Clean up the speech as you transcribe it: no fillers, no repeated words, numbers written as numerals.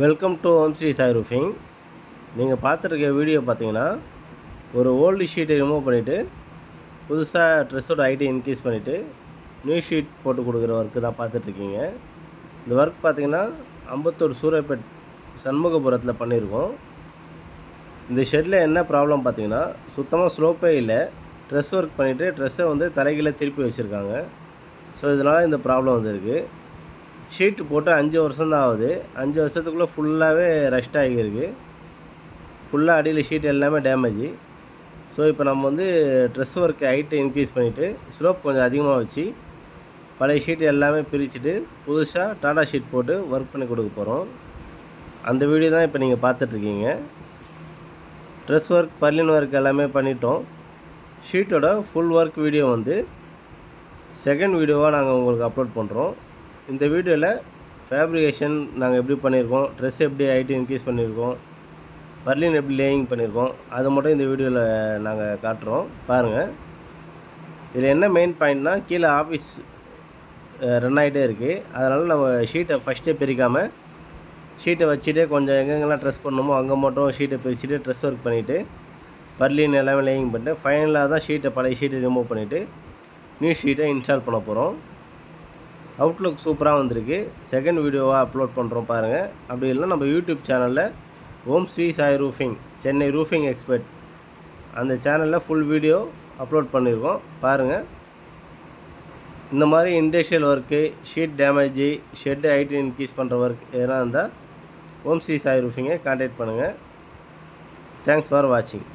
Welcome to Om Shri Sai roofing. நீங்கள் பார்த்துருக்க video பார்த்தீங்கன்னா, ஒரு ஓல்டு ஷீட்டை ரிமூவ் பண்ணிவிட்டு புதுசாக ட்ரெஸ்ஸோட ஹைட்டை இன்க்ரீஸ் பண்ணிவிட்டு நியூ ஷீட் போட்டு கொடுக்குற ஒர்க்கு தான் பார்த்துட்ருக்கீங்க. இந்த ஒர்க் பார்த்தீங்கன்னா அம்பத்தூர் சூரப்பேட் சண்முகபுரத்தில் பண்ணியிருக்கோம். இந்த ஷெட்டில் என்ன ப்ராப்ளம் பார்த்தீங்கன்னா, சுத்தமாக ஸ்லோப்பே இல்லை. ட்ரெஸ் ஒர்க் பண்ணிவிட்டு ட்ரெஸ்ஸை வந்து தலைகீழ திருப்பி வச்சுருக்காங்க. ஸோ இதனால் இந்த ப்ராப்ளம் வந்துருக்கு. ஷீட்டு போட்டு 5 வருஷம் தான் ஆகுது. 5 வருஷத்துக்குள்ளே ஃபுல்லாகவே ரஷ்ட் ஆகியிருக்கு. ஃபுல்லாக அடியில் ஷீட் எல்லாமே டேமேஜு. ஸோ இப்போ நம்ம வந்து ட்ரெஸ் ஒர்க்கு ஹைட்டை இன்க்ரீஸ் பண்ணிவிட்டு ஸ்லோப் கொஞ்சம் அதிகமாக வச்சு பழைய ஷீட் எல்லாமே பிரிச்சுட்டு புதுசாக டாடா ஷீட் போட்டு ஒர்க் பண்ணி கொடுக்க போகிறோம். அந்த வீடியோ தான் இப்போ நீங்கள் பார்த்துட்ருக்கீங்க. ட்ரெஸ் ஒர்க், பர்லின் ஒர்க் எல்லாமே பண்ணிட்டோம். ஷீட்டோட ஃபுல் ஒர்க் வீடியோ வந்து செகண்ட் வீடியோவாக நாங்கள் உங்களுக்கு அப்லோட் பண்ணுறோம். இந்த வீடியோவில் ஃபேப்ரிகேஷன் நாங்கள் எப்படி பண்ணியிருக்கோம், ட்ரெஸ் எப்படி ஹைட்டு இன்க்ரீஸ் பண்ணியிருக்கோம், பர்லின் எப்படி லேயிங் பண்ணியிருக்கோம், அதை மட்டும் இந்த வீடியோவில் நாங்கள் காட்டுறோம். பாருங்கள். இதில் என்ன மெயின் பாயிண்ட்னால், கீழே ஆஃபீஸ் ரன் ஆகிட்டே இருக்குது. அதனால் நம்ம ஷீட்டை ஃபஸ்ட்டே பிரிக்காமல் ஷீட்டை வச்சுட்டே கொஞ்சம் எங்கெங்கெல்லாம் ட்ரெஸ் பண்ணணுமோ அங்கே மட்டும் ஷீட்டை பிரிச்சுட்டு ட்ரெஸ் ஒர்க் பண்ணிவிட்டு பர்லின் எல்லாமே லேயிங் பண்ணிட்டு ஃபைனலாக தான் ஷீட்டை பழைய ஷீட்டை ரிமூவ் பண்ணிவிட்டு நியூ ஷீட்டை இன்ஸ்டால் பண்ண போகிறோம். அவுட்லுக் சூப்பராக வந்திருக்கு. செகண்ட் வீடியோவாக அப்லோட் பண்ணுறோம் பாருங்கள். அப்படி இல்லைனா நம்ம யூடியூப் சேனலில் Om Shri Sai roofing, Chennai roofing expert, அந்த சேனலில் ஃபுல் வீடியோ அப்லோட் பண்ணியிருக்கோம் பாருங்கள். இந்த மாதிரி industrial work, sheet damage, shed height increase பண்ணுற ஒர்க் எதனா இருந்தால் ஓம் ஸ்ரீ சாய் ரூஃபிங்கை கான்டாக்ட் பண்ணுங்கள். தேங்க்ஸ் ஃபார் வாட்சிங்.